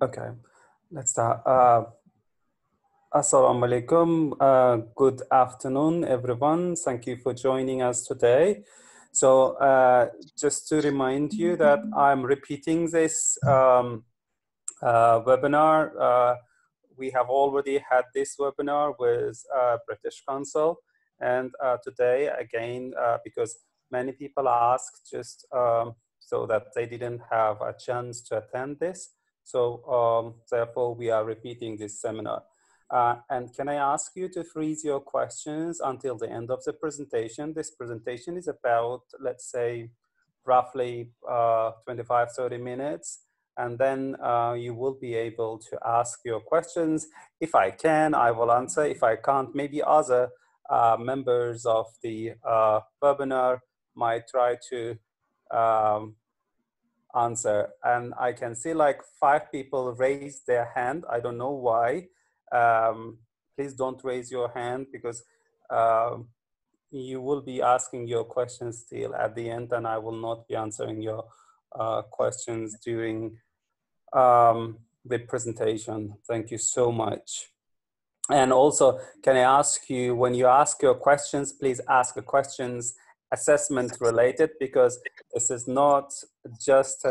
Okay, let's start. Assalamu alaikum. Good afternoon, everyone. Thank you for joining us today. So just to remind you that I'm repeating this webinar. We have already had this webinar with British Council. And today, again, because many people asked just so that they didn't have a chance to attend this. So therefore, we are repeating this seminar. And can I ask you to freeze your questions until the end of the presentation? This presentation is about, let's say, roughly 25, 30 minutes. And then you will be able to ask your questions. If I can, I will answer. If I can't, maybe other members of the webinar might try to answer. And I can see like 5 people raised their hand. I don't know why. Please don't raise your hand because you will be asking your questions still at the end, and I will not be answering your questions during the presentation. Thank you so much. And also, can I ask you, when you ask your questions, please ask the questions assessment related, because this is not just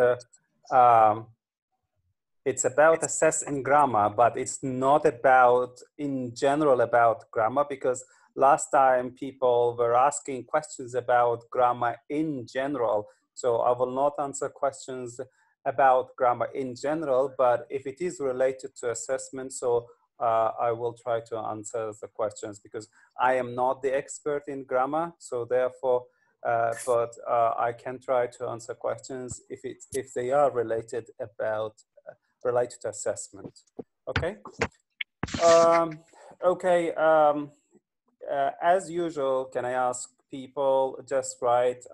it's about assessing grammar, but it's not about in general about grammar, because last time people were asking questions about grammar in general. So I will not answer questions about grammar in general, but if it is related to assessment, so I will try to answer the questions, because I am not the expert in grammar. So therefore, but I can try to answer questions if they are related to assessment. Okay. As usual, can I ask people just write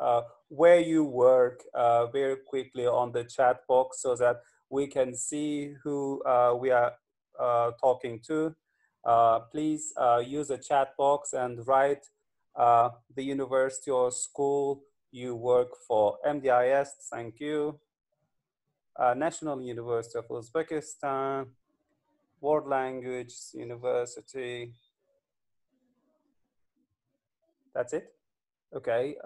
where you work very quickly on the chat box so that we can see who we are talking to. Please use a chat box and write the university or school you work for. MDIS, thank you. National University of Uzbekistan, World Language University. That's it? Okay.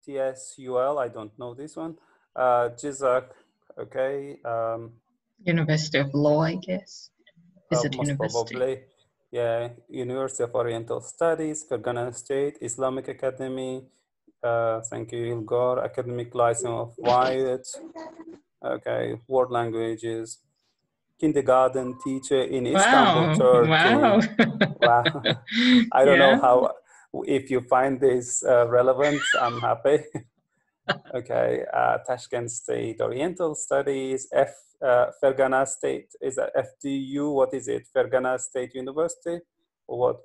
TSUL, I don't know this one. Jizak, okay. University of Law, I guess. Is it most university? probably. Yeah, University of Oriental Studies, Fergana State, Islamic Academy. Thank you, Ilgor. Academic License of WIUT. Okay, World Languages. Kindergarten teacher in Istanbul, Turkey. Wow. Wow. I don't know how, if you find this relevant, I'm happy. Okay, Tashkent State Oriental Studies, Fergana State, is that FDU? What is it? Fergana State University or what?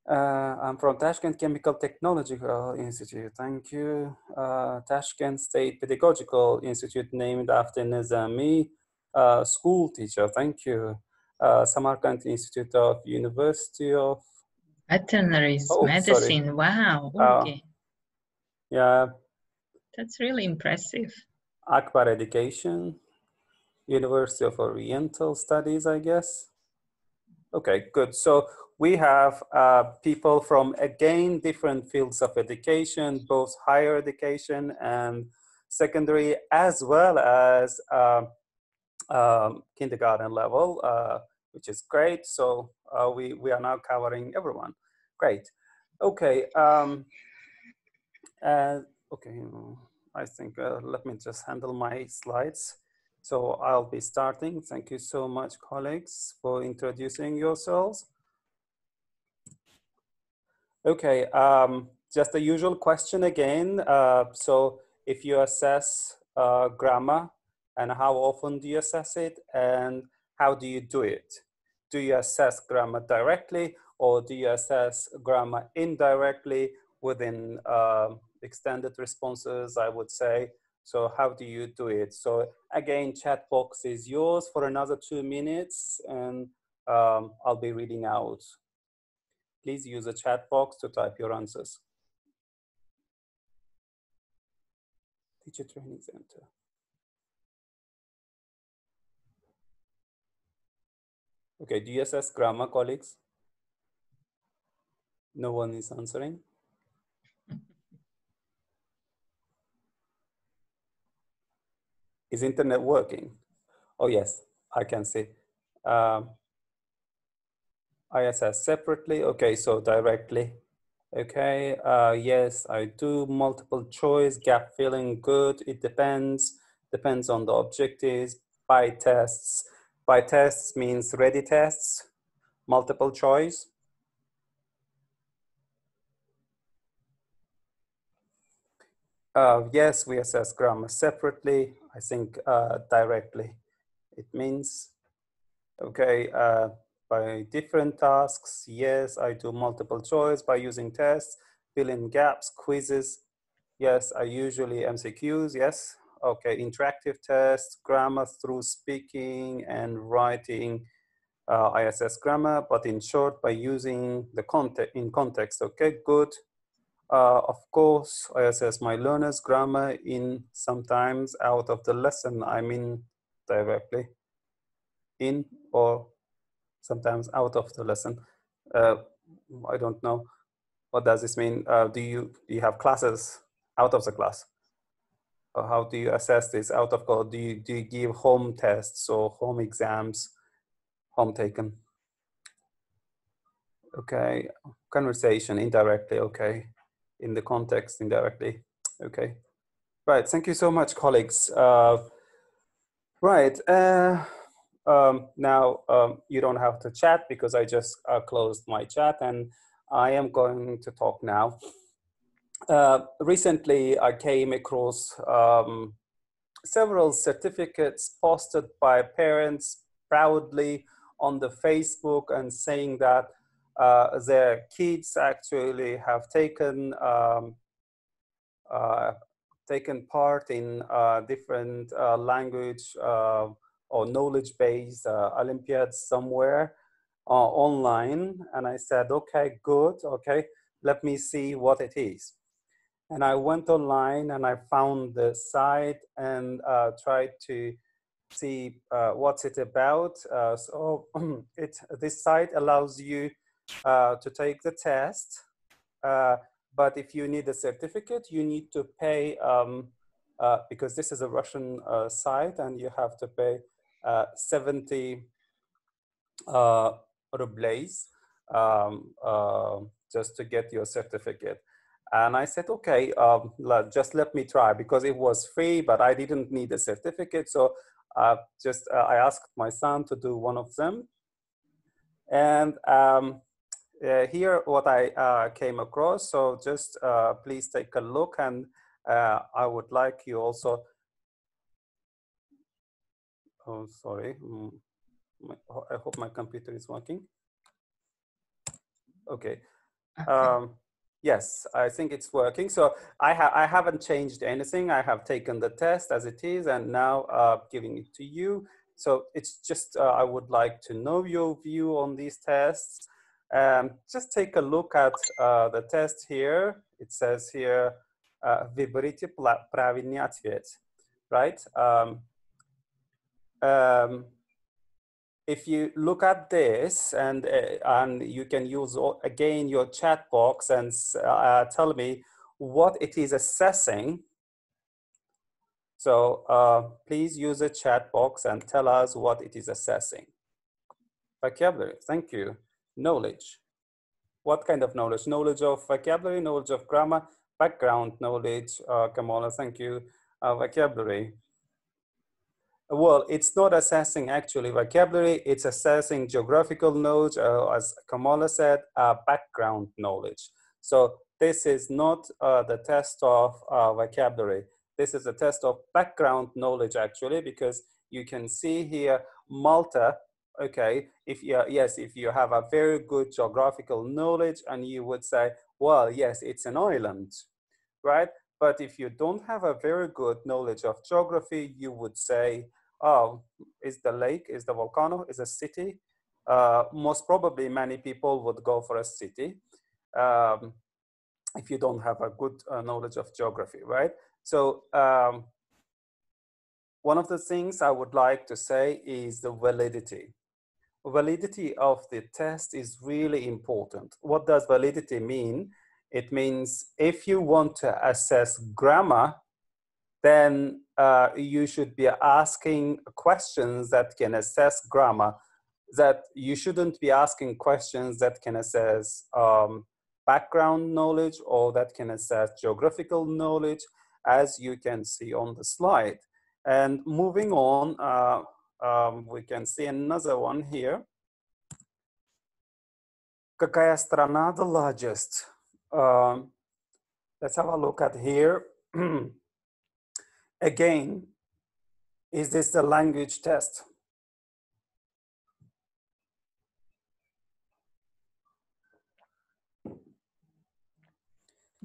I'm from Tashkent Chemical Technological Institute. Thank you. Tashkent State Pedagogical Institute, named after Nizami. School teacher. Thank you. Samarkand Institute of University of Veterinary medicine. Sorry. Wow. Okay. Yeah. That's really impressive. Akbar Education, University of Oriental Studies, I guess. Okay, good. So we have people from, again, different fields of education, both higher education and secondary, as well as kindergarten level, which is great. So we are now covering everyone. Great. Okay. Okay. I think let me just handle my slides. So I'll be starting. Thank you so much, colleagues, for introducing yourselves. Okay, just the usual question again. So if you assess grammar, and how often do you assess it, and how do you do it? Do you assess grammar directly, or do you assess grammar indirectly within extended responses, I would say? So how do you do it? So again, chat box is yours for another 2 minutes, and I'll be reading out. Please use the chat box to type your answers. Teacher Training Center. Okay, do you assess grammar, colleagues? No one is answering. Is internet working? Oh, yes, I can see. I assess separately. Okay, so directly. Okay, yes, I do multiple choice, gap filling, good. It depends on the objectives. By tests. By tests means ready tests, multiple choice. Yes, we assess grammar separately. I think directly. It means, okay, by different tasks. Yes, I do multiple choice by using tests, fill in gaps, quizzes. Yes, I usually MCQs. Yes. Okay, interactive tests, grammar through speaking and writing. I assess grammar, but in short, by using the context. Okay, good. Of course, I assess my learners' grammar in sometimes out of the lesson. I mean directly in or sometimes out of the lesson. Uh, I don't know. What does this mean? Do you have classes out of the class? Or how do you assess this out of code? Do you give home tests or home exams, home taken? Okay, conversation indirectly. Okay, in the context indirectly. Okay. Right, thank you so much, colleagues. Right, now you don't have to chat because I just closed my chat and I am going to talk now. Recently, I came across several certificates posted by parents proudly on the Facebook and saying that their kids actually have taken part in different language or knowledge-based Olympiads somewhere online. And I said, okay, good, okay, let me see what it is. And I went online and I found the site and tried to see what's it about. So this site allows you to take the test, but if you need a certificate, you need to pay, because this is a Russian site and you have to pay 70 rubles just to get your certificate. And I said, okay, just let me try because it was free, but I didn't need a certificate. So I asked my son to do one of them. And here what I came across. So just please take a look, and I would like you also, oh, sorry. I hope my computer is working. Okay. Yes, I think it's working. So I haven't changed anything. I have taken the test as it is and now giving it to you. So it's just, I would like to know your view on these tests. Just take a look at the test here. It says here, выберите правильный ответ, right? If you look at this and you can use again your chat box and tell me what it is assessing. So please use a chat box and tell us what it is assessing. Vocabulary, thank you. Knowledge. What kind of knowledge? Knowledge of vocabulary, knowledge of grammar, background knowledge. Kamala, thank you. Vocabulary. Well, it's not assessing actually vocabulary, it's assessing geographical knowledge, as Kamala said, background knowledge. So this is not the test of vocabulary. This is a test of background knowledge actually, because you can see here Malta, okay, if you have a very good geographical knowledge and you would say, well, yes, it's an island, right? But if you don't have a very good knowledge of geography, you would say, oh, is the lake, is the volcano, is a city? Most probably many people would go for a city if you don't have a good knowledge of geography, right? So one of the things I would like to say is the validity. validity of the test is really important. What does validity mean? It means if you want to assess grammar, then you should be asking questions that can assess grammar, that you shouldn't be asking questions that can assess background knowledge or that can assess geographical knowledge, as you can see on the slide. And moving on, we can see another one here. Какая страна the largest? Let's have a look at here. Again, is this the language test?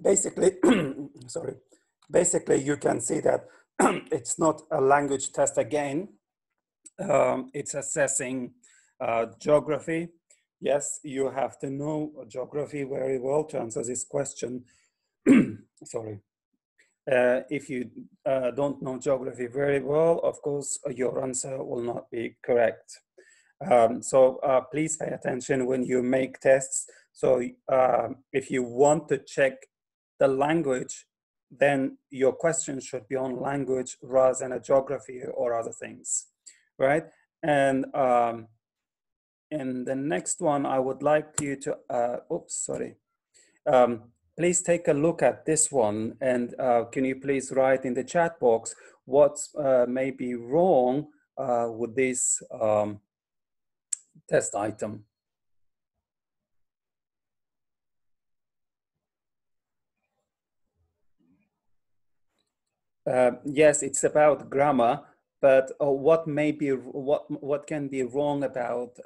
Basically, sorry. Basically, you can see that it's not a language test again. It's assessing geography. Yes, you have to know geography very well to answer this question. Sorry. If you don't know geography very well, of course, your answer will not be correct. So please pay attention when you make tests. So if you want to check the language, then your question should be on language rather than a geography or other things, right? And in the next one, I would like you to, please take a look at this one, and can you please write in the chat box what may be wrong with this test item. Yes, it's about grammar, but what can be wrong about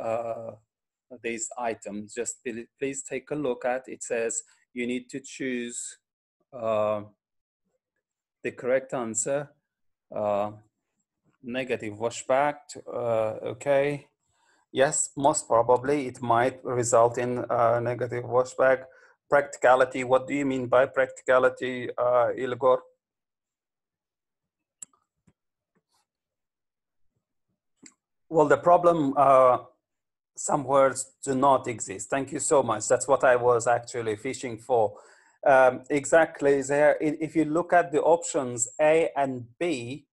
these items? Just please take a look at. It says you need to choose the correct answer. Negative washback. Okay. Yes, most probably it might result in negative washback. Practicality. What do you mean by practicality, Ilgor? Well, the problem, some words do not exist. Thank you so much. That's what I was actually fishing for. Exactly there. If you look at the options A and B,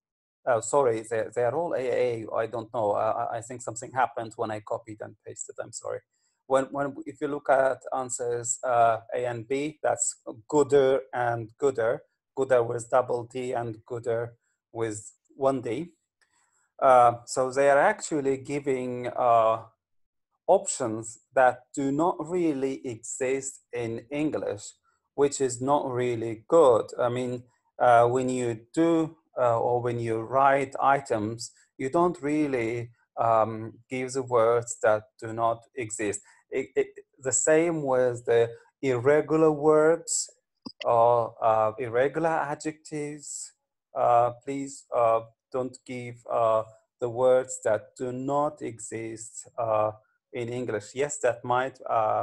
sorry, they're all AA. I don't know. I think something happened when I copied and pasted. I'm sorry. If you look at answers A and B, that's gooder and gooder. Gooder with double D and gooder with one D. So they are actually giving options that do not really exist in English, which is not really good. I mean, when you do or when you write items, you don't really give the words that do not exist. The same with the irregular verbs or irregular adjectives. Please don't give the words that do not exist in English. Yes, that might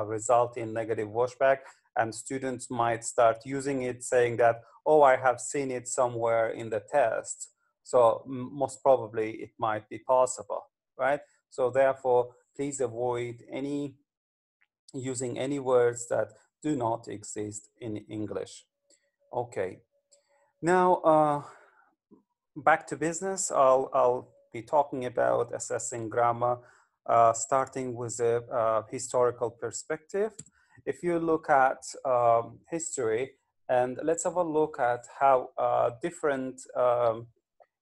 result in negative washback, and students might start using it saying that, oh, I have seen it somewhere in the test. So most probably it might be possible, right? So therefore, please avoid using any words that do not exist in English. Okay. Now, back to business. I'll be talking about assessing grammar, starting with a historical perspective. If you look at history, and let's have a look at how different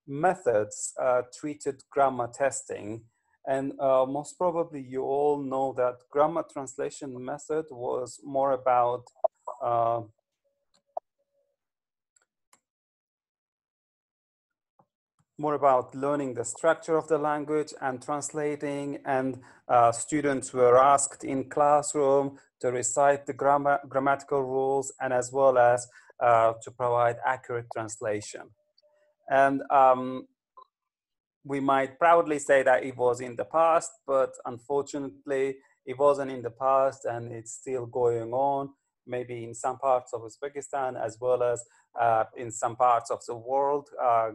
methods treated grammar testing. And most probably you all know that grammar translation method was more about learning the structure of the language and translating, and students were asked in classroom to recite the grammatical rules, and as well as to provide accurate translation. And we might proudly say that it was in the past, but unfortunately it wasn't in the past, and it's still going on, maybe in some parts of Uzbekistan, as well as in some parts of the world.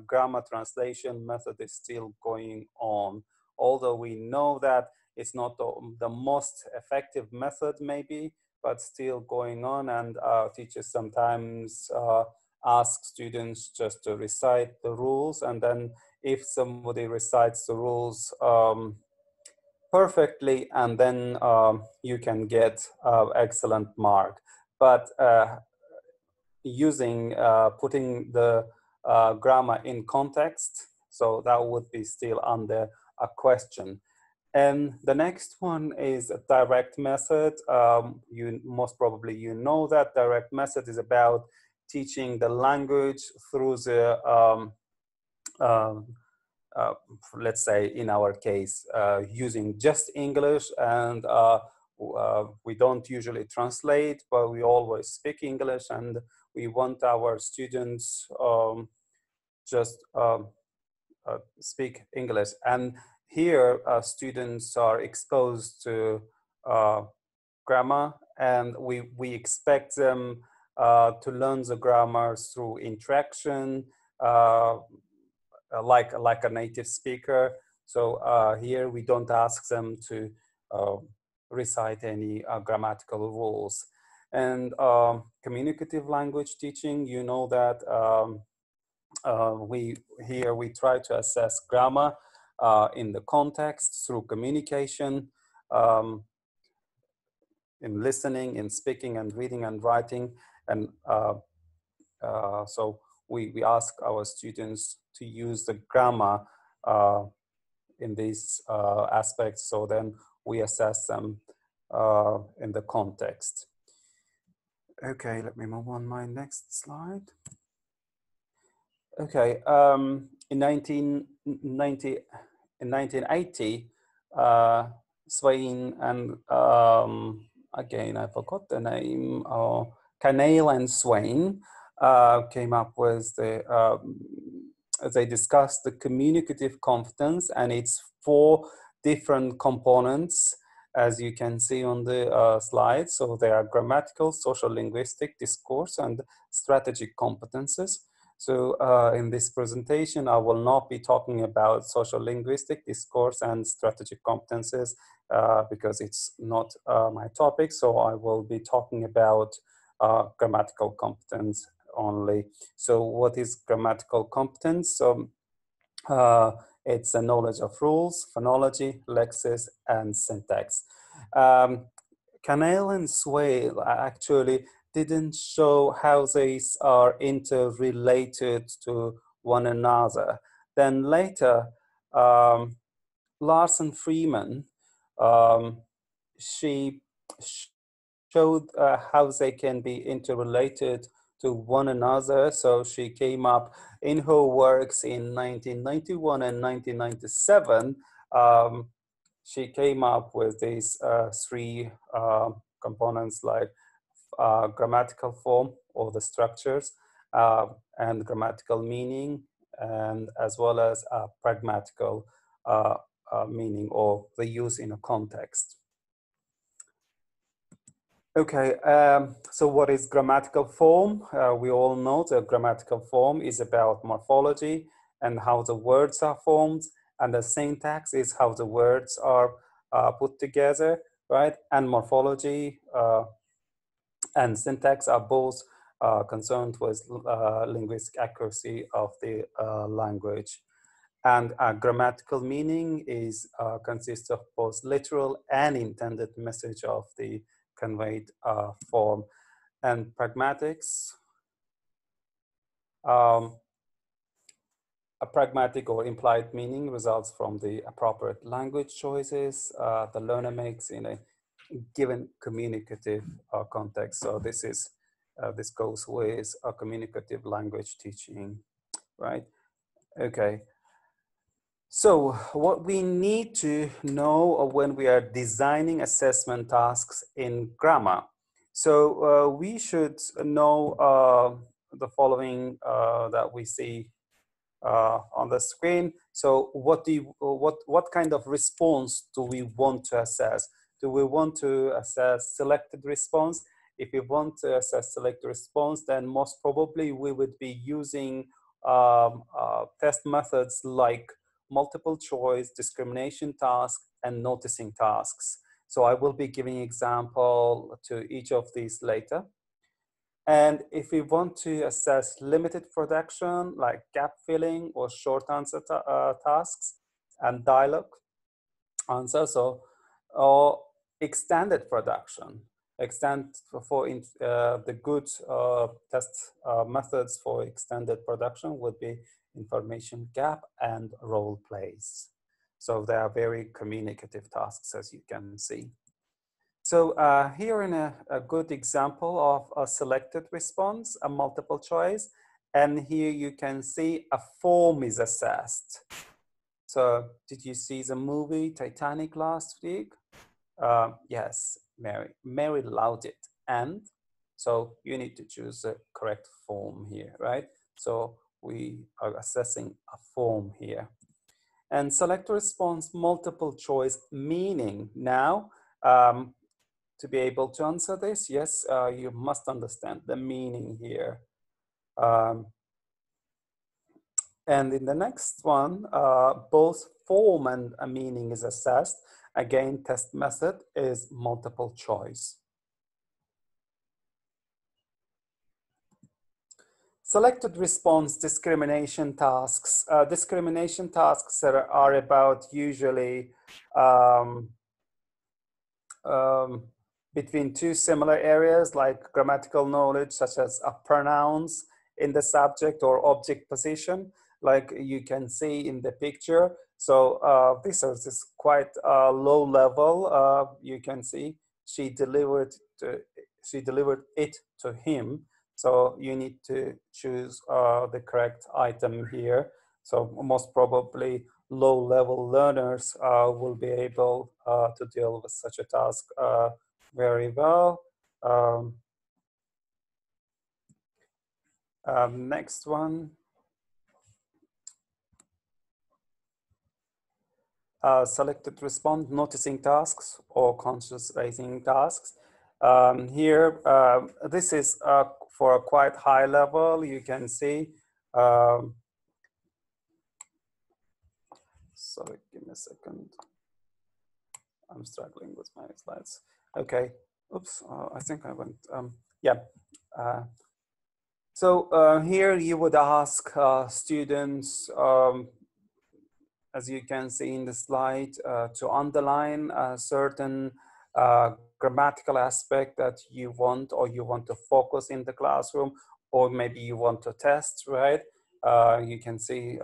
Grammar translation method is still going on, although we know that it's not the most effective method maybe, but still going on. And teachers sometimes ask students just to recite the rules, and then if somebody recites the rules perfectly, and then you can get excellent mark. But putting the grammar in context, so that would be still under a question. And the next one is a direct method. Most probably you know that direct method is about teaching the language through the let's say in our case, using just English, and we don't usually translate, but we always speak English, and we want our students just speak English. And here students are exposed to grammar, and we expect them to learn the grammar through interaction, like a native speaker. So here we don't ask them to recite any grammatical rules. And communicative language teaching, you know that we try to assess grammar in the context through communication, in listening, in speaking and reading and writing. And so we ask our students to use the grammar in these aspects, so then we assess them in the context. Okay, let me move on my next slide. Okay, in 1980, Swain and again I forgot the name, Canale and Swain came up with they discussed the communicative competence and its 4 different components, as you can see on the slide. So they are grammatical, social linguistic, discourse, and strategic competences. So in this presentation, I will not be talking about social linguistic, discourse, and strategic competences because it's not my topic. So I will be talking about grammatical competence only. So what is grammatical competence? So it's a knowledge of rules, phonology, lexis, and syntax. Canale and Swale actually didn't show how these are interrelated to one another. Then later, Larson Freeman, she showed how they can be interrelated to one another. So she came up in her works in 1991 and 1997. She came up with these 3 components, like grammatical form or the structures, and grammatical meaning, and as well as pragmatical meaning or the use in a context. Okay, so what is grammatical form? We all know the grammatical form is about morphology and how the words are formed, and the syntax is how the words are put together, right? And morphology and syntax are both concerned with linguistic accuracy of the language. And grammatical meaning is consists of both literal and intended message of the conveyed form. And pragmatics, a pragmatic or implied meaning results from the appropriate language choices the learner makes in a given communicative context. So this is this goes with a communicative language teaching, right? Okay. So what we need to know when we are designing assessment tasks in grammar. So we should know the following that we see on the screen. So what kind of response do we want to assess? Do we want to assess selected response? If we want to assess selected response, then most probably we would be using test methods like multiple choice, discrimination tasks, and noticing tasks. So I will be giving example to each of these later. And if we want to assess limited production, like gap filling or short answer tasks and dialogue answer, so or extended production, extend for the good test methods for extended production would be information gap and role plays. So they are very communicative tasks, as you can see. So here in a good example of a selected response, a multiple choice, and here you can see a form is assessed. So did you see the movie Titanic last week? Yes, Mary. Mary loved it. And so you need to choose the correct form here, right? So we are assessing a form here. And select response multiple choice, meaning now, to be able to answer this, yes, you must understand the meaning here. And in the next one, both form and a meaning is assessed. Again, test method is multiple choice. Selected response discrimination tasks. Discrimination tasks are about usually between two similar areas like grammatical knowledge, such as pronouns in the subject or object position, like you can see in the picture. So this is quite low level. You can see she delivered it to him. So you need to choose the correct item here. So most probably low-level learners will be able to deal with such a task very well. Next one. Selected response, noticing tasks or conscious raising tasks. Here, this is for a quite high level. You can see, sorry, give me a second. I'm struggling with my slides. Okay, oops, I think I went, yeah. So here you would ask students, as you can see in the slide, to underline a certain grammatical aspect that you want, or you want to focus in the classroom, or maybe you want to test, right? You can see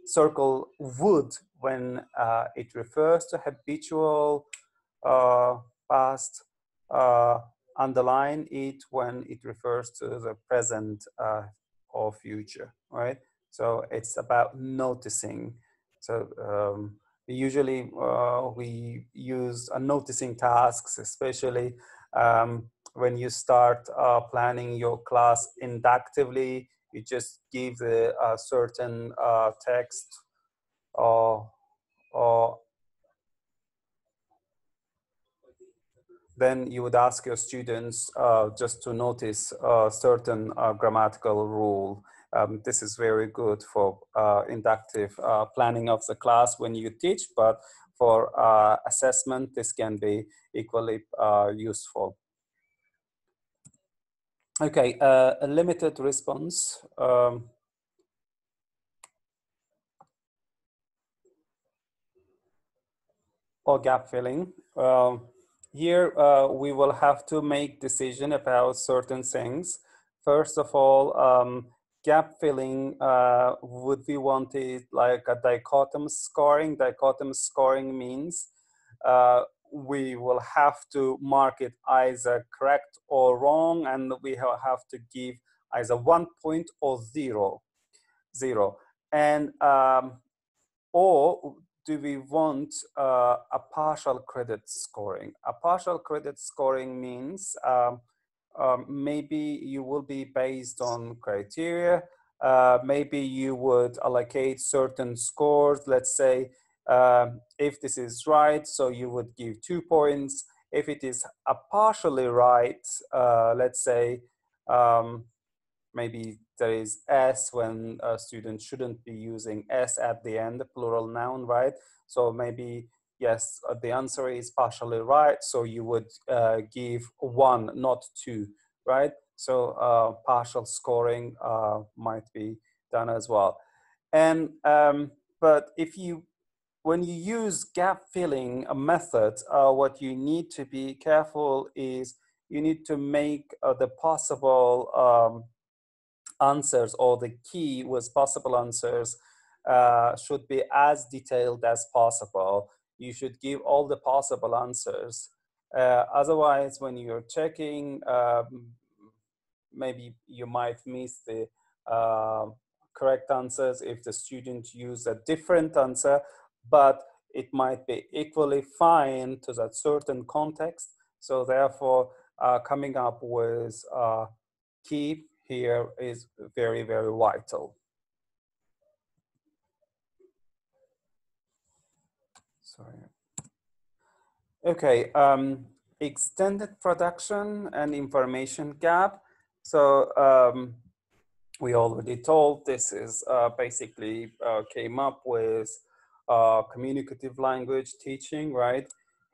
circle would when it refers to habitual past, underline it when it refers to the present or future, right? So it's about noticing. So usually we use noticing tasks, especially when you start planning your class inductively. You just give the certain text or then you would ask your students just to notice a certain grammatical rule. This is very good for inductive planning of the class when you teach, but for assessment, this can be equally useful. Okay, a limited response. Or gap filling. Here we will have to make decision about certain things. First of all, gap filling would be wanted like a dichotomous scoring. Dichotomous scoring means we will have to mark it either correct or wrong, and we have to give either 1 point or zero. And or do we want a partial credit scoring? A partial credit scoring means maybe you will be based on criteria. Maybe you would allocate certain scores. Let's say if this is right, so you would give 2 points. If it is a partially right, let's say maybe there is S when a student shouldn't be using S at the end, plural noun, right? So maybe, yes, the answer is partially right. So you would give 1, not 2, right? So partial scoring might be done as well. And but when you use gap filling method, what you need to be careful is you need to make the possible answers, or the key with possible answers should be as detailed as possible. You should give all the possible answers. Otherwise, when you're checking, maybe you might miss the correct answers if the student used a different answer, but it might be equally fine to that certain context. So therefore, coming up with key here is very, very vital. Sorry. Okay, extended production and information gap. So we already told this is basically came up with communicative language teaching, right?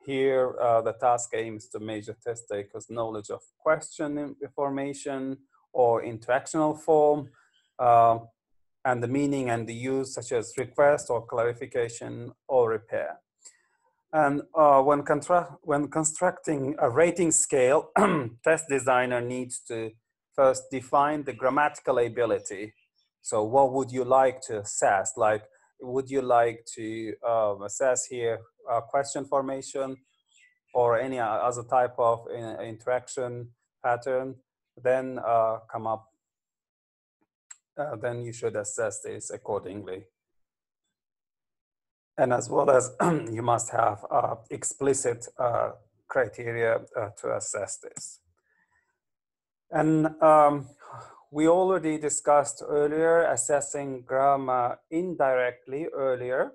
Here, the task aims to measure test takers' knowledge of question information or interactional form, and the meaning and the use, such as request or clarification or repair. And when constructing a rating scale, test designer needs to first define the grammatical ability. So what would you like to assess? Like, would you like to assess here question formation or any other type of interaction pattern? Then then you should assess this accordingly. And as well as you must have explicit criteria to assess this. And we already discussed earlier assessing grammar indirectly earlier.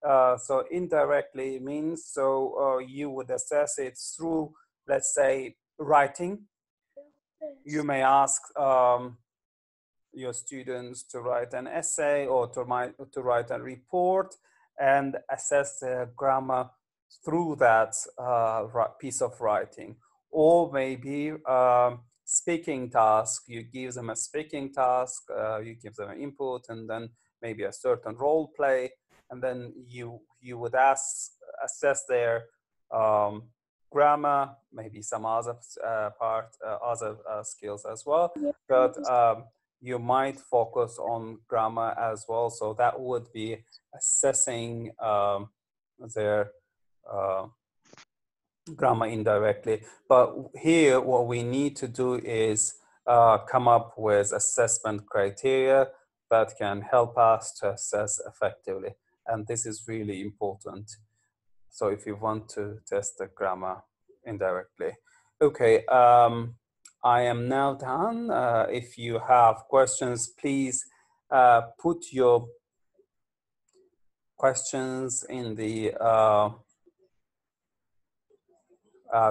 So indirectly means, so you would assess it through, let's say, writing. You may ask your students to write an essay or to write a report and assess the grammar through that piece of writing. Or maybe speaking task, you give them a speaking task, you give them an input, and then maybe a certain role play, and then you would assess their grammar, maybe some other other skills as well, but you might focus on grammar as well. So that would be assessing their grammar indirectly. But here, what we need to do is come up with assessment criteria that can help us to assess effectively. And this is really important. So if you want to test the grammar indirectly. Okay, I am now done. If you have questions, please put your questions in the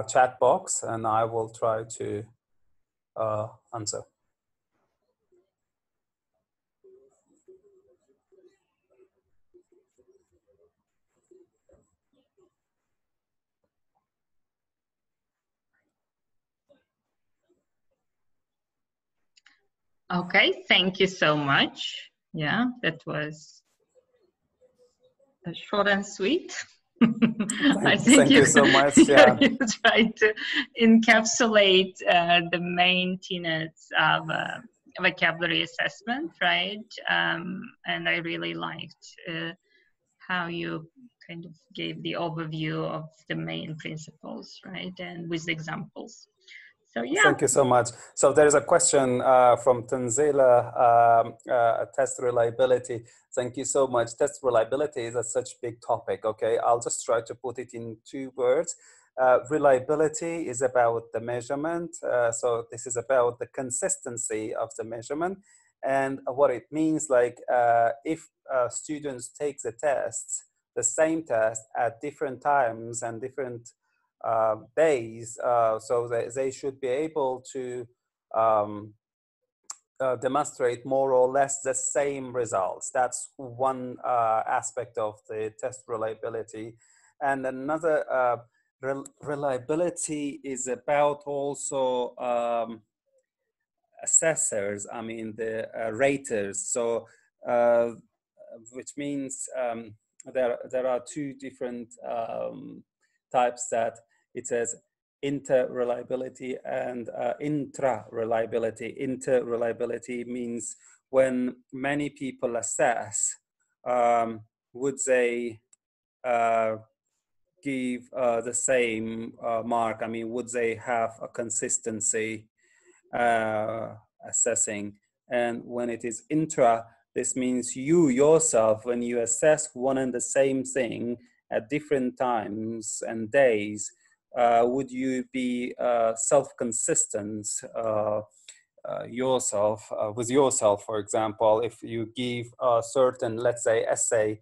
chat box, and I will try to answer. Okay, thank you so much. Yeah, that was short and sweet. I think thank you so much. Yeah. you tried to encapsulate the main tenets of vocabulary assessment, right? And I really liked how you kind of gave the overview of the main principles, right? And with examples. So yeah. Thank you so much. So there is a question from Tanzila, test reliability. Thank you so much. Test reliability is such a big topic, okay? I'll just try to put it in 2 words. Reliability is about the measurement. So this is about the consistency of the measurement. And what it means, like if students take the tests, the same test at different times and different days, so they should be able to demonstrate more or less the same results. That's one aspect of the test reliability. And another reliability is about also assessors, I mean the raters. So which means there are two different types that it says inter-reliability and intra-reliability. Inter-reliability means when many people assess, would they give the same mark? I mean, would they have a consistency assessing? And when it is intra, this means you yourself, when you assess one and the same thing at different times and days, would you be self-consistent yourself with yourself? For example, if you give a certain, let's say, essay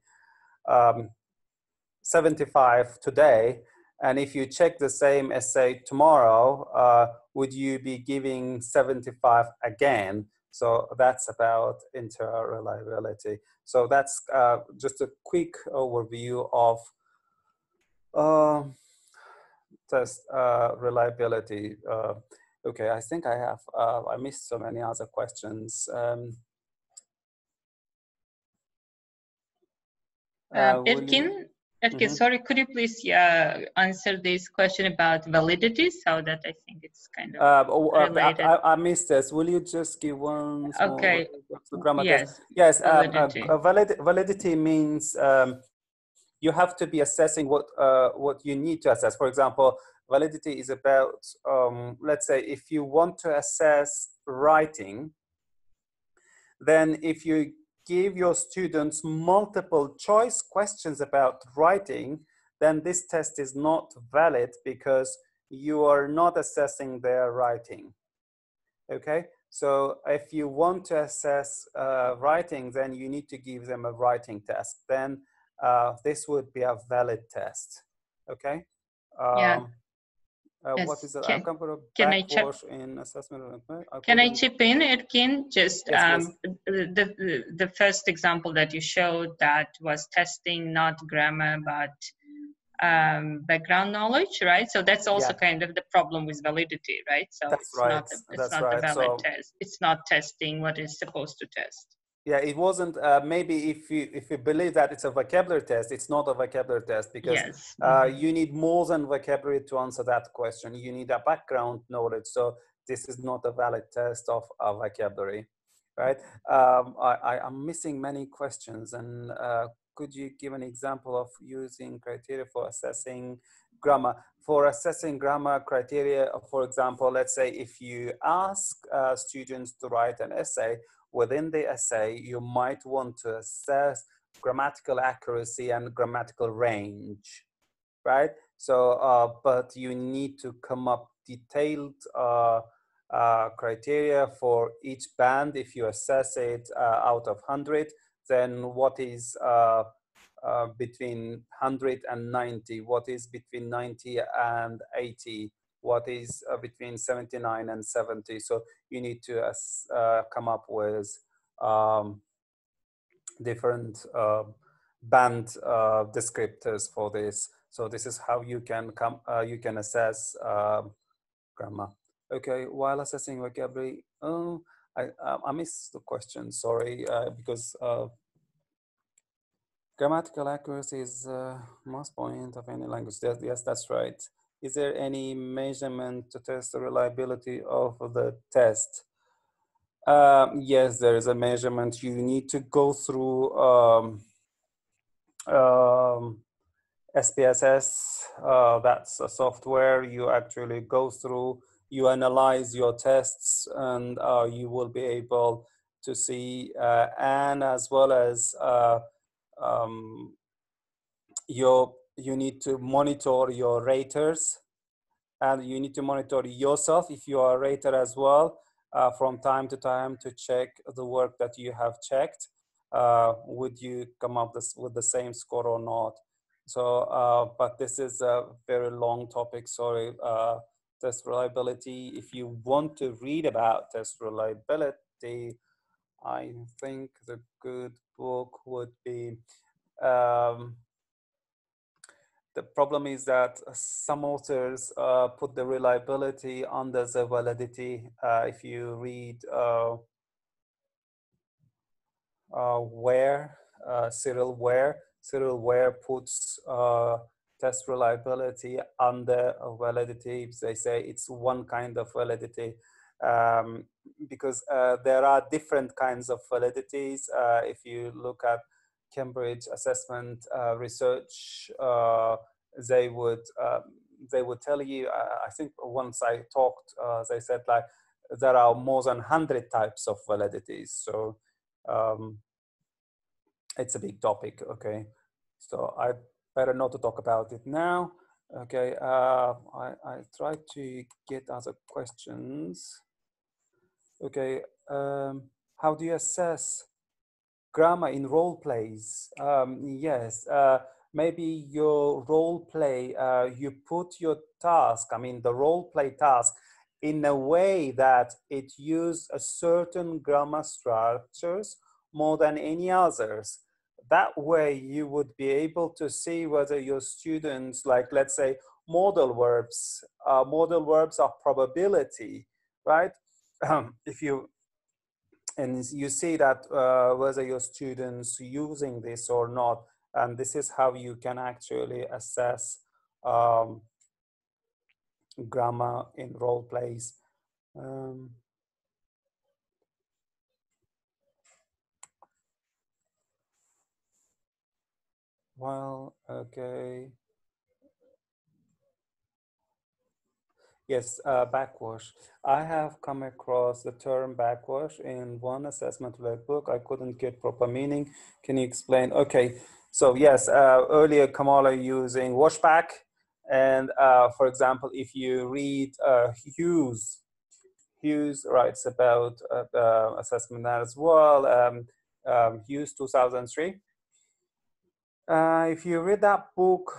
75 today, and if you check the same essay tomorrow, would you be giving 75 again? So that's about inter-reliability. So that's just a quick overview of test reliability. Okay, I think I have, I missed so many other questions. Erkin, sorry, could you please answer this question about validity, so that I think it's kind of related. I missed this. Will you just give one small grammar yes, test? Yes, validity. Validity means you have to be assessing what you need to assess. For example, validity is about, let's say, if you want to assess writing, then if you give your students multiple choice questions about writing, then this test is not valid because you are not assessing their writing. Okay, so if you want to assess writing, then you need to give them a writing test. Then this would be a valid test. Okay. What is it? I'm going to backwash in assessment. Can I chip in, Erkin? Just yes, the first example that you showed, that was testing not grammar but background knowledge, right? So that's also kind of the problem with validity, right? So that's it's right. not a valid test. It's not testing what it's supposed to test. Yeah, it wasn't. Maybe if you believe that it's a vocabulary test, it's not a vocabulary test, because you need more than vocabulary to answer that question. You need a background knowledge. So this is not a valid test of vocabulary, right? I'm missing many questions. And could you give an example of using criteria for assessing grammar? For assessing grammar criteria, for example, let's say if you ask students to write an essay, within the essay, you might want to assess grammatical accuracy and grammatical range, right? So, but you need to come up detailed criteria for each band. If you assess it out of 100, then what is between 100 and 90? What is between 90 and 80? What is between 79 and 70? So you need to come up with different band descriptors for this. So this is how you can assess grammar. Okay, while assessing vocabulary, I missed the question. Sorry, because grammatical accuracy is most point of any language. Yes, that's right. Is there any measurement to test the reliability of the test? Yes, there is a measurement. You need to go through SPSS. That's a software you actually go through. You analyze your tests, and you will be able to see, and as well as you need to monitor your raters, and you need to monitor yourself if you are a rater as well, from time to time, to check the work that you have checked. Would you come up with the same score or not? So, but this is a very long topic, sorry. Test reliability, if you want to read about test reliability, validity, I think the good book would be, the problem is that some authors put the reliability under the validity. If you read Cyril Ware puts test reliability under validity. They say it's one kind of validity, because there are different kinds of validities. If you look at Cambridge assessment research, they would tell you, I think once I talked, they said like there are more than 100 types of validities. So it's a big topic, okay? So I better not to talk about it now. Okay, I try to get other questions. Okay, how do you assess grammar in role plays? Yes, maybe your role play, you put your task, I mean the role play task, in a way that it uses a certain grammar structures more than any others. That way you would be able to see whether your students, like let's say modal verbs are probability, right? If you, and you see that whether your students using this or not, and this is how you can actually assess grammar in role plays. Well, okay. Yes, backwash. I have come across the term backwash in one assessment workbook. I couldn't get proper meaning. Can you explain? Okay, so yes, earlier Kamala using washback. And for example, if you read Hughes writes about assessment as well, Hughes 2003. If you read that book,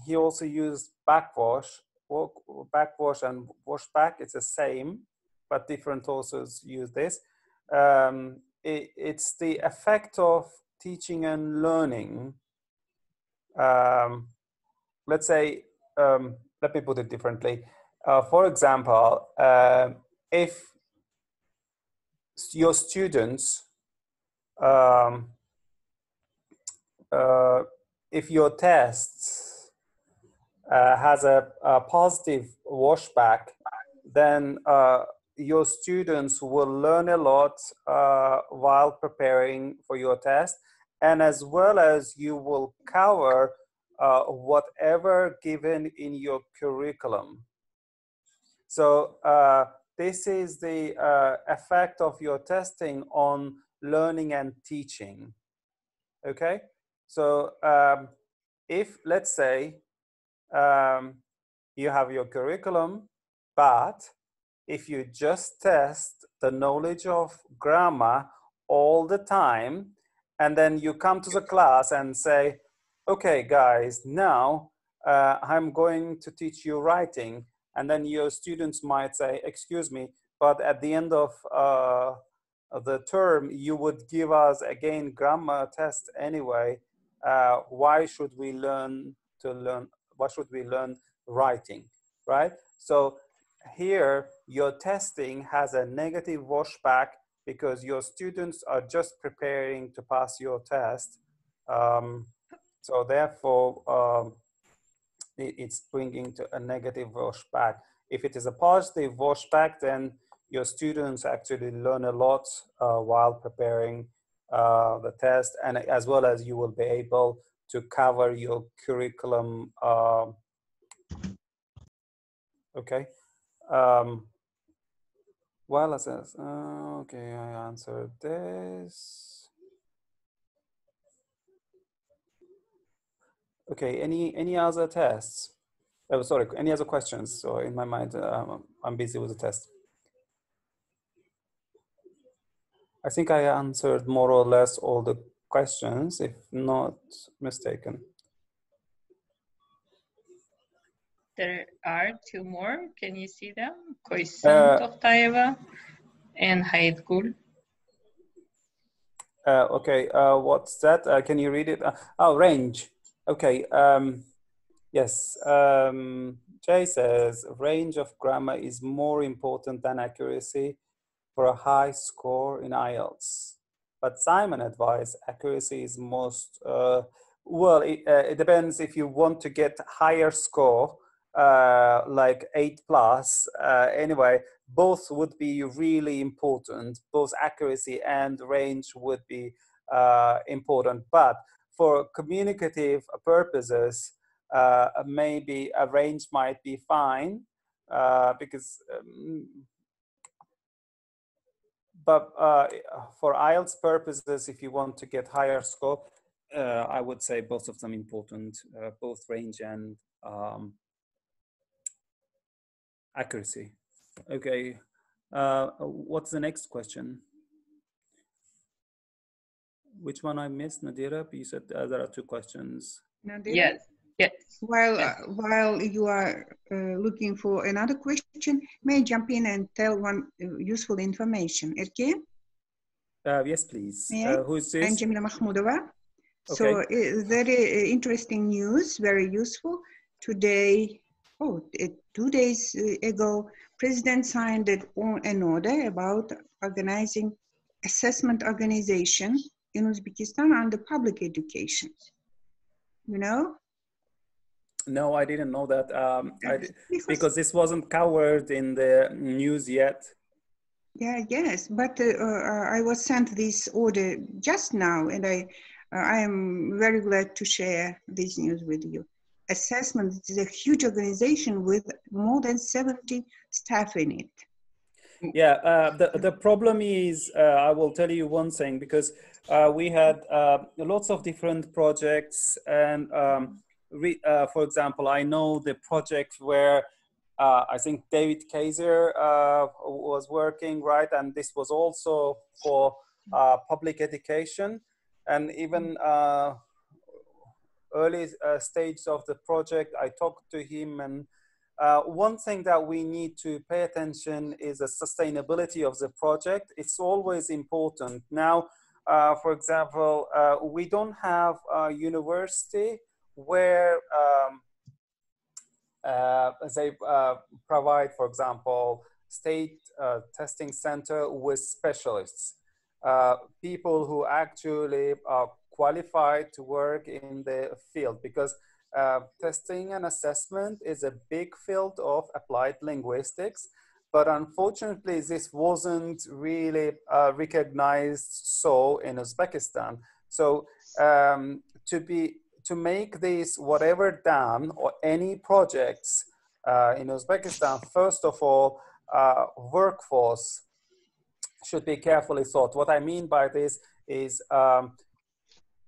he also used backwash and washback. It's the same, but different authors use this. It's the effect of teaching and learning. Let's say, let me put it differently. For example, if your students, if your tests has a positive washback, then your students will learn a lot while preparing for your test, and as well as you will cover whatever given in your curriculum. So this is the effect of your testing on learning and teaching. Okay, so if let's say you have your curriculum, but if you just test the knowledge of grammar all the time, and then you come to the class and say, okay guys, now I'm going to teach you writing, and then your students might say, excuse me, but at the end of the term you would give us again grammar test anyway. Why should we learn writing, right? So here your testing has a negative washback because your students are just preparing to pass your test. So therefore it's bringing to a negative washback. If it is a positive washback, then your students actually learn a lot while preparing the test, and as well as you will be able to cover your curriculum. Okay. Well, assess. Okay, I answered this. Okay, any other tests? Oh, sorry, any other questions? So in my mind, I'm busy with the test. I think I answered more or less all the questions, if not mistaken. There are two more. Can you see them? Koysun Toktayeva. in high school. Okay, what's that? Can you read it? Oh, range. Okay. Yes. Jay says range of grammar is more important than accuracy for a high score in IELTS. But Simon advised accuracy is most, well, it depends if you want to get higher score, like 8 plus. Anyway, both would be really important. Both accuracy and range would be important. But for communicative purposes, maybe a range might be fine, because but for IELTS purposes, if you want to get higher score, I would say both of them important, both range and accuracy. Okay, what's the next question? Which one I missed, Nadira? You said there are 2 questions. Nadira? Yes, yes. While you are looking for another question, may I jump in and tell one useful information? Erkin? Yes, please. May I? Who is I'm this? Jamila Mahmoudova. Okay. So very interesting news, very useful. Today, 2 days ago, President signed an order about organizing assessment organization in Uzbekistan under public education. You know? No, I didn't know that. Because this wasn't covered in the news yet. Yeah, yes, but I was sent this order just now, and I am very glad to share this news with you. Assessment is a huge organization with more than 70 staff in it. Yeah, the problem is, I will tell you one thing, because we had lots of different projects, and for example, I know the project where I think David Kaiser was working, right? And this was also for public education, and even early stage of the project, I talked to him, and one thing that we need to pay attention is the sustainability of the project. It's always important. Now, for example, we don't have a university where they provide, for example, state testing center with specialists, people who actually are qualified to work in the field, because testing and assessment is a big field of applied linguistics. But unfortunately, this wasn't really recognized so in Uzbekistan. So to make this whatever done, or any projects in Uzbekistan, first of all, workforce should be carefully thought. What I mean by this is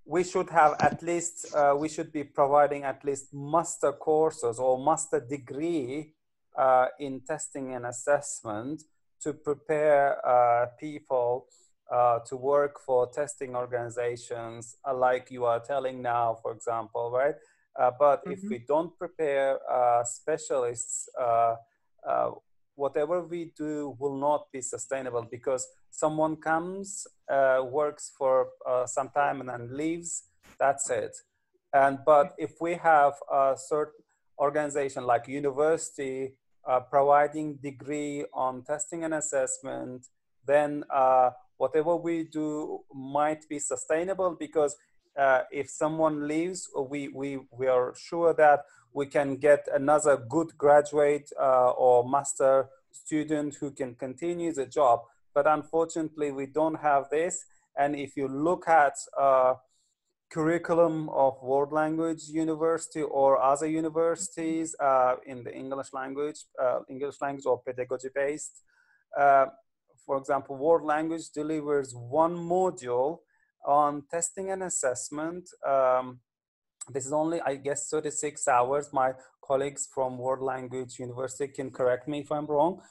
we should have at least, we should be providing at least master courses or master degree in testing and assessment to prepare people to work for testing organizations like you are telling now, for example, right? But if we don't prepare specialists, whatever we do will not be sustainable, because someone comes, works for some time and then leaves, that's it. But if we have a certain organization like university providing degree on testing and assessment, then whatever we do might be sustainable, because if someone leaves, we are sure that we can get another good graduate or master student who can continue the job. But unfortunately, we don't have this. And if you look at curriculum of World Language University or other universities in the English language or pedagogy based, for example, World Language delivers one module on testing and assessment. This is only, I guess, 36 hours. My colleagues from World Language University can correct me if I'm wrong.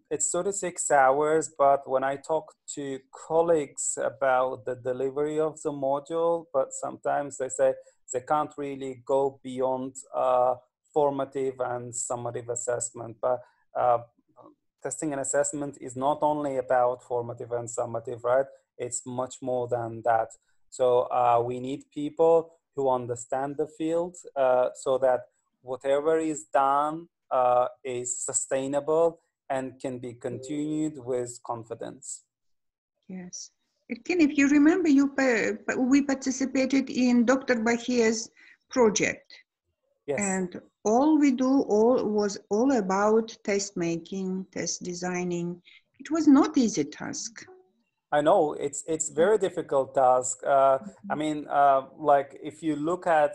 It's 36 hours, but when I talk to colleagues about the delivery of the module, but sometimes they say they can't really go beyond formative and summative assessment. But testing and assessment is not only about formative and summative, right? It's much more than that. So we need people who understand the field so that whatever is done is sustainable and can be continued with confidence. Yes. Erkin, if you remember, we participated in Dr. Bahir's project. Yes. And all we do was all about test making, test designing. It was not easy task. I know it's very difficult task. I mean, like if you look at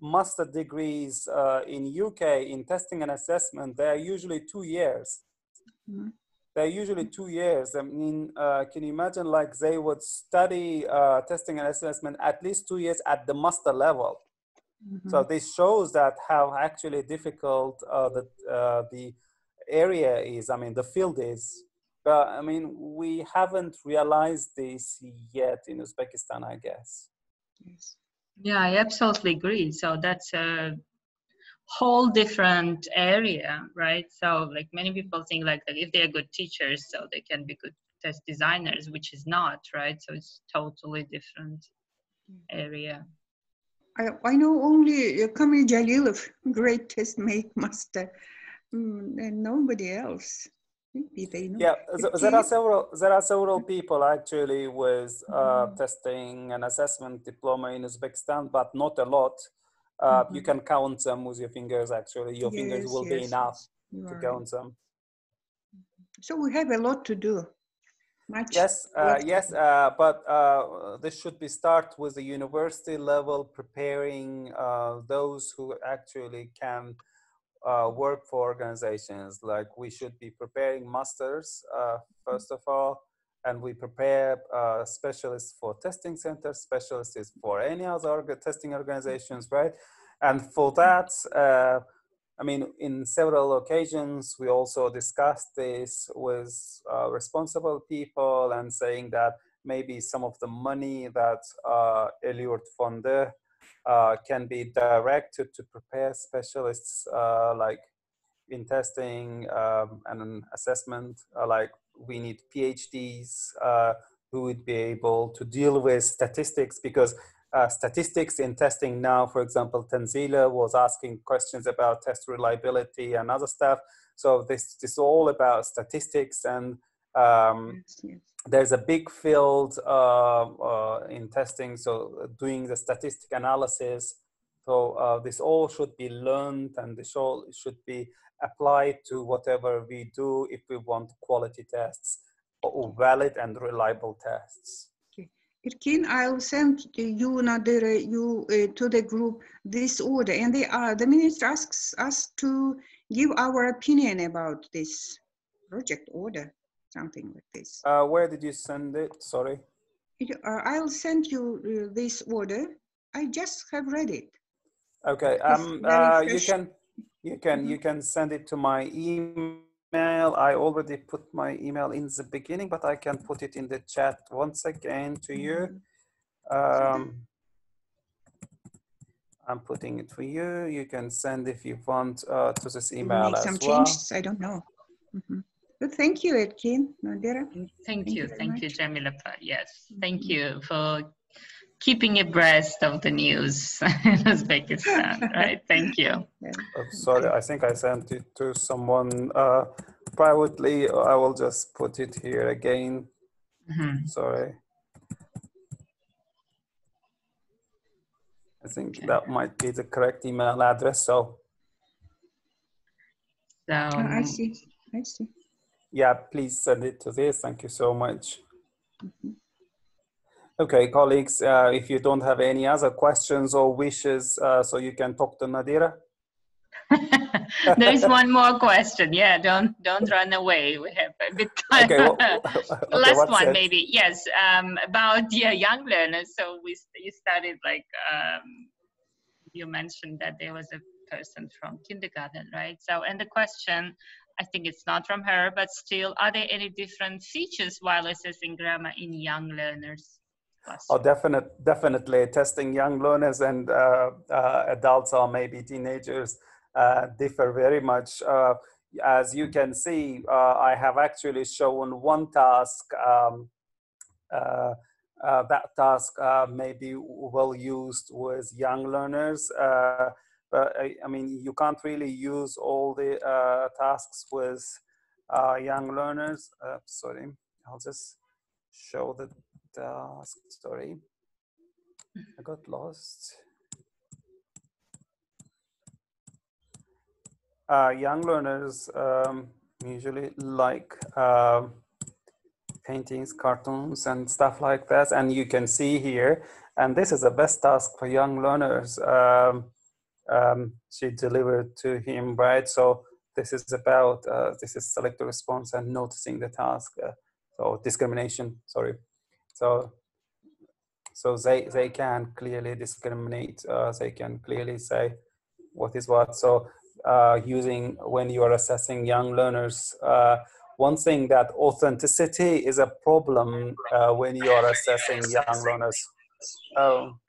master degrees in UK in testing and assessment, they are usually 2 years. Mm-hmm. They're usually 2 years. I mean, can you imagine like they would study testing and assessment at least 2 years at the master level? Mm-hmm. So this shows that how actually difficult the area is. I mean, the field is. But I mean, we haven't realized this yet in Uzbekistan, I guess. Yes. Yeah, I absolutely agree. So that's a whole different area, right? So like many people think like that if they're good teachers, so they can be good test designers, which is not, right? So it's totally different area. I know only Kamil Jalilov, great test make master, and nobody else. Maybe they know. Yeah, there are several people actually with testing and assessment diploma in Uzbekistan, but not a lot. You can count them with your fingers. Actually, your fingers will be enough to count them. So we have a lot to do. Much. Yes, but this should be start with the university level, preparing those who actually can work for organizations. Like we should be preparing masters first of all, and we prepare specialists for testing centers, specialists for any other testing organizations, right? And for that, I mean, in several occasions, we also discussed this with responsible people and saying that maybe some of the money that WIUT funded can be directed to prepare specialists like in testing and assessment. Like we need PhDs who would be able to deal with statistics, because statistics in testing now, for example, Tanzila was asking questions about test reliability and other stuff. So this is all about statistics, and there's a big field in testing, so doing the statistic analysis. So this all should be learned, and this all should be applied to whatever we do if we want quality tests or valid and reliable tests. Erkin, I'll send you, Nadira, to the group this order, and the minister asks us to give our opinion about this project order, something like this. Where did you send it? Sorry. I'll send you this order. I just have read it. Okay. You can send it to my email. I already put my email in the beginning, but I can put it in the chat once again to you. I'm putting it for you. You can send if you want to this email make some changes. I don't know. But thank you, Erkin, Nadira. Thank you, Jamila. Yes, thank you for keeping abreast of the news in Uzbekistan, right? Thank you. Sorry, I think I sent it to someone privately. I will just put it here again. Sorry. I think that might be the correct email address. So I see. Yeah, please send it to this. Thank you so much. Okay, colleagues, if you don't have any other questions or wishes, so you can talk to Nadira. There is one more question. Yeah, don't run away. We have a bit time. Okay, last one, maybe. Yes, about young learners. So you started like you mentioned that there was a person from kindergarten, right? So, and the question, I think it's not from her, but still, are there any different features while assessing grammar in young learners? Oh, definitely. Testing young learners and adults or maybe teenagers differ very much. as you can see, I have actually shown one task. That task may be well used with young learners, but I mean, you can't really use all the tasks with young learners. Sorry, I'll just show the task. Sorry, I got lost. Young learners usually like paintings, cartoons, and stuff like that. And you can see here, and this is the best task for young learners. She delivered to him, right? So this is about, this is select a response and noticing the task. So discrimination, sorry. So they can clearly discriminate. They can clearly say what is what. So using, when you are assessing young learners, one thing that authenticity is a problem when you are assessing young learners. Oh,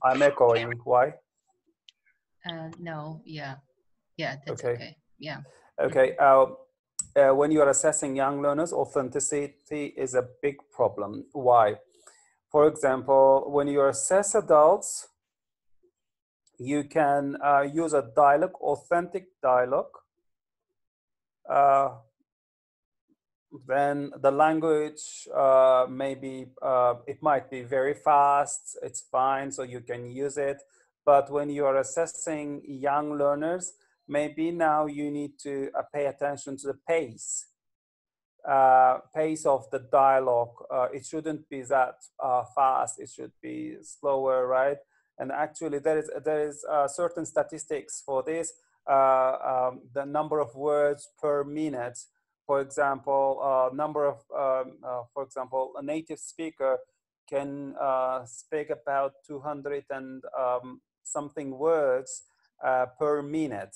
I'm echoing. Why? No, yeah, that's Okay. okay. Yeah. Okay. When you are assessing young learners, authenticity is a big problem. Why? For example, when you assess adults, you can use a dialogue, authentic dialogue. Then the language maybe it might be very fast, it's fine, so you can use it. But when you are assessing young learners, maybe now you need to pay attention to the pace of the dialogue. It shouldn't be that fast, it should be slower, right? And actually there is certain statistics for this, the number of words per minute. For example, for example, a native speaker can speak about 200 and something words per minute.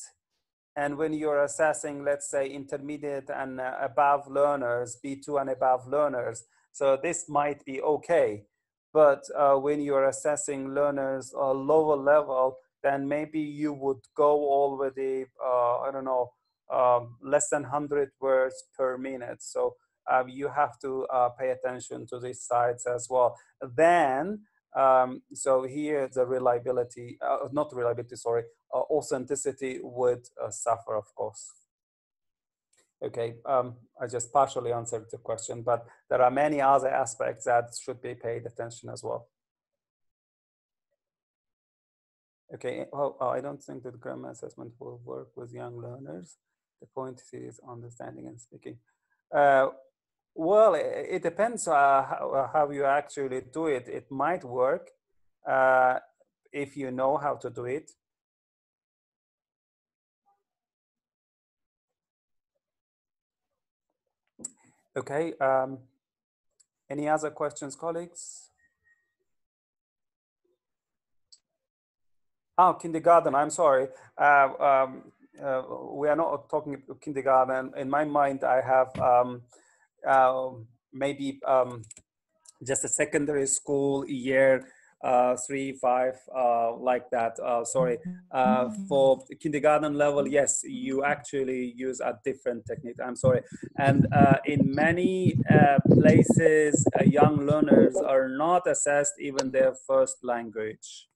And when you're assessing, let's say, intermediate and above learners, B2 and above learners, so this might be okay. But when you're assessing learners lower level, then maybe you would go already, I don't know, less than 100 words per minute. So you have to pay attention to these sides as well. Then, so here the reliability, not reliability, sorry, authenticity would suffer, of course. Okay, I just partially answered the question, but there are many other aspects that should be paid attention as well. Okay, well, I don't think that grammar assessment will work with young learners. The point is understanding and speaking. Well, it depends how you actually do it. It might work if you know how to do it. Okay, any other questions, colleagues? Oh, kindergarten, I'm sorry. We are not talking kindergarten. In my mind, I have maybe just a secondary school year, 3, 5, like that. Sorry, for kindergarten level, yes, you actually use a different technique. I'm sorry. And in many places, young learners are not assessed even their first language,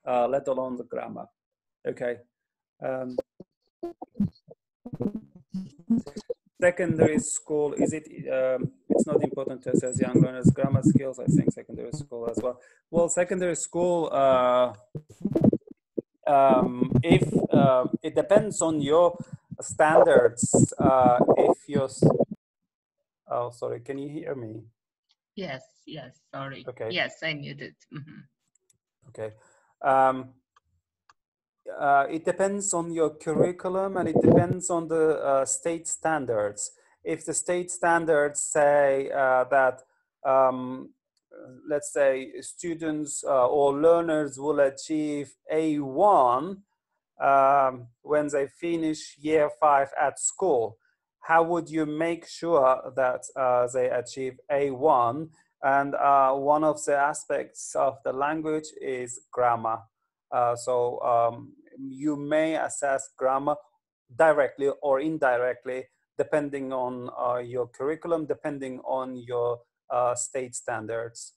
let alone the grammar. Okay. Secondary school, is it, it's not important to assess young learners' grammar skills, I think secondary school as well. Well, secondary school, if it depends on your standards, if you're, oh, sorry, can you hear me? Yes, sorry. Okay. Yes, I muted. Mm-hmm. Okay. It depends on your curriculum and it depends on the state standards. If the state standards say that, let's say, students or learners will achieve A1 when they finish year 5 at school, how would you make sure that they achieve A1? And one of the aspects of the language is grammar. So you may assess grammar directly or indirectly, depending on your curriculum, depending on your state standards.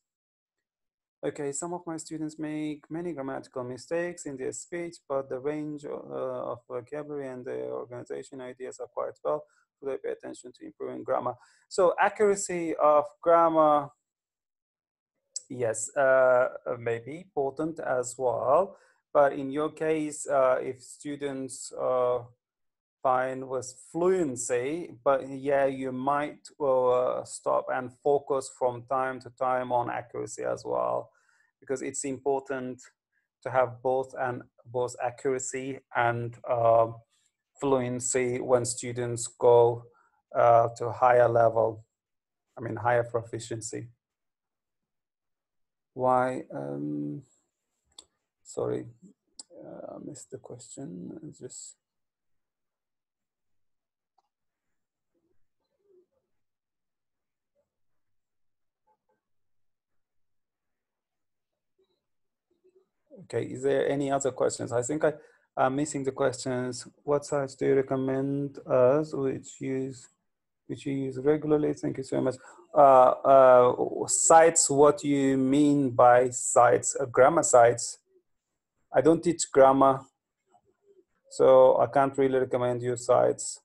Okay, some of my students make many grammatical mistakes in their speech, but the range of vocabulary and the organization ideas are quite well. Should I pay attention to improving grammar? So accuracy of grammar, yes, may be important as well. But in your case, if students fine with fluency, but yeah, you might stop and focus from time to time on accuracy as well, because it's important to have both accuracy and fluency when students go to a higher level, I mean higher proficiency. Why? Sorry, I missed the question. Just okay, is there any other questions? I think I'm missing the questions. What sites do you recommend us which you use regularly? Thank you so much. Sites, what do you mean by sites? Grammar sites. I don't teach grammar, so I can't really recommend you sites.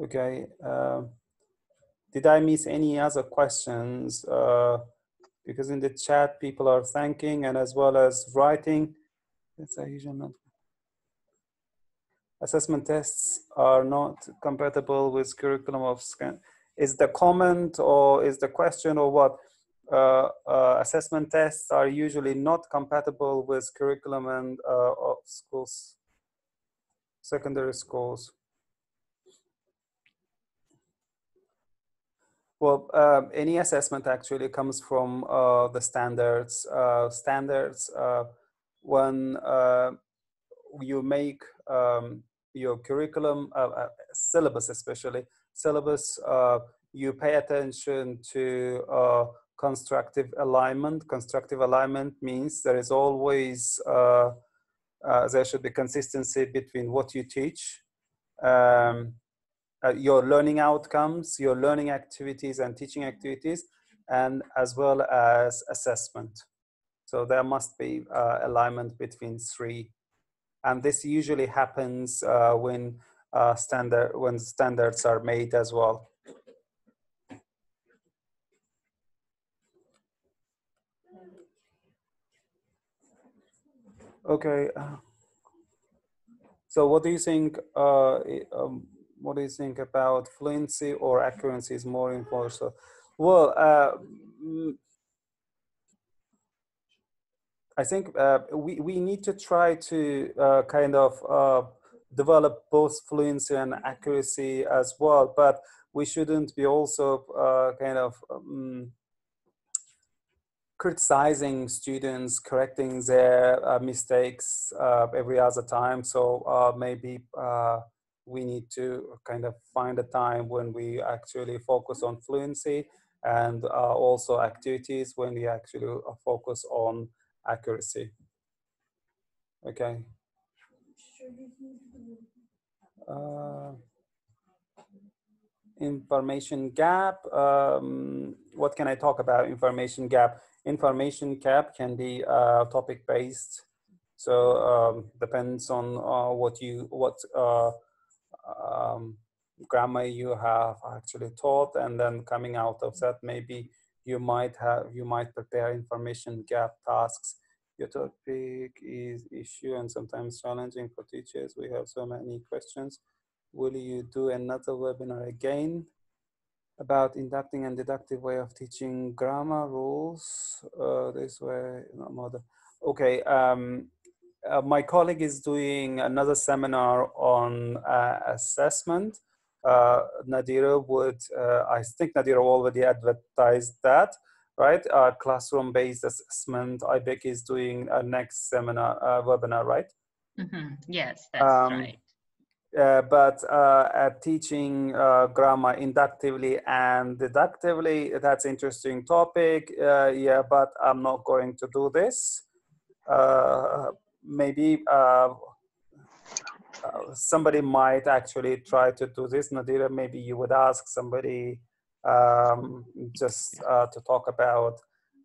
Okay. Did I miss any other questions? Because in the chat, people are thanking and as well as writing. That's a usual note. Assessment tests are not compatible with curriculum of scan. Is the comment or is the question or what? Assessment tests are usually not compatible with curriculum and of schools, secondary schools. Well, any assessment actually comes from the standards. When you make your curriculum, syllabus especially, syllabus, you pay attention to constructive alignment. Constructive alignment means there is always, there should be consistency between what you teach, your learning outcomes, your learning activities and teaching activities, and as well as assessment. So there must be alignment between three. And this usually happens when standards are made as well. Okay. So what do you think? What do you think about fluency or accuracy is more important? So, well, I think we need to try to kind of develop both fluency and accuracy as well, but we shouldn't be also kind of criticizing students, correcting their mistakes every other time. So maybe we need to kind of find a time when we actually focus on fluency and also activities when we actually focus on accuracy. Okay. Information gap. What can I talk about information gap? Information gap can be topic based. So depends on what grammar you have actually taught, and then coming out of that, maybe you might prepare information gap tasks. Your topic is issue and sometimes challenging for teachers. We have so many questions. Will you do another webinar again about inducting and deductive way of teaching grammar rules? This way, okay. My colleague is doing another seminar on assessment. Nadira would, I think Nadira already advertised that, right? Classroom-based assessment. IBEC is doing a next seminar, webinar, right? Mm-hmm. Yes, that's right. But teaching grammar inductively and deductively, that's an interesting topic. Yeah, but I'm not going to do this. maybe somebody might actually try to do this. Nadira, maybe you would ask somebody just to talk about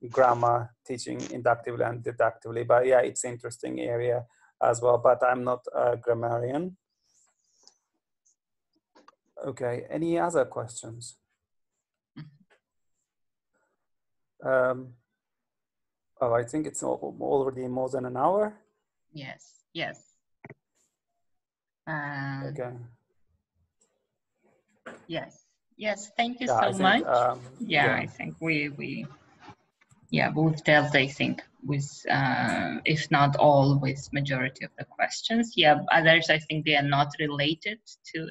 grammar teaching inductively and deductively. But yeah, it's an interesting area as well, but I'm not a grammarian. Okay, any other questions? Oh, I think it's already more than an hour. Yes, yes. Okay. Yes, yes. Thank you Yeah, so I think, much. yeah, I think we've dealt, I think, with if not all, with majority of the questions. Yeah, others, I think they are not related to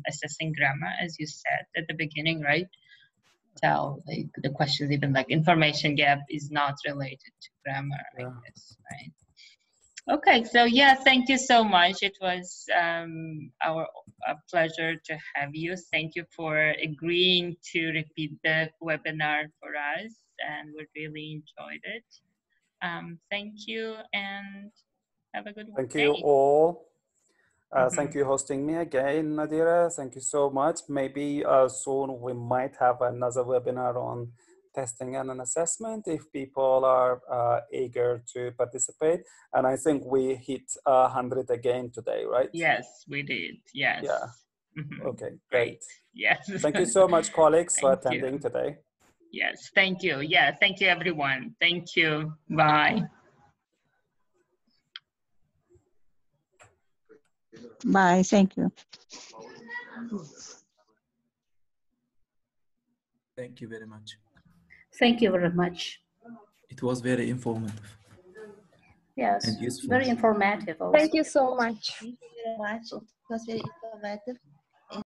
assessing grammar, as you said at the beginning, right? So like the questions, even like information gap, is not related to grammar, yeah. I guess, right? Okay, so yeah, thank you so much. It was a pleasure to have you. Thank you for agreeing to repeat the webinar for us, and we really enjoyed it. Thank you, and have a good day. Thank you all. Thank you for hosting me again, Nadira. Thank you so much. Maybe soon we might have another webinar on testing and an assessment if people are eager to participate. And I think we hit 100 again today, right? Yes, we did. Yes. Yeah. Okay, Great. Yes. Thank you so much, colleagues, for attending today. Yes, thank you. Yeah, thank you, everyone. Thank you. Bye. Bye. Thank you. Thank you very much. Thank you very much. It was very informative. Yes, and useful. very informative also. Thank you so much. Thank you very much. It was very informative.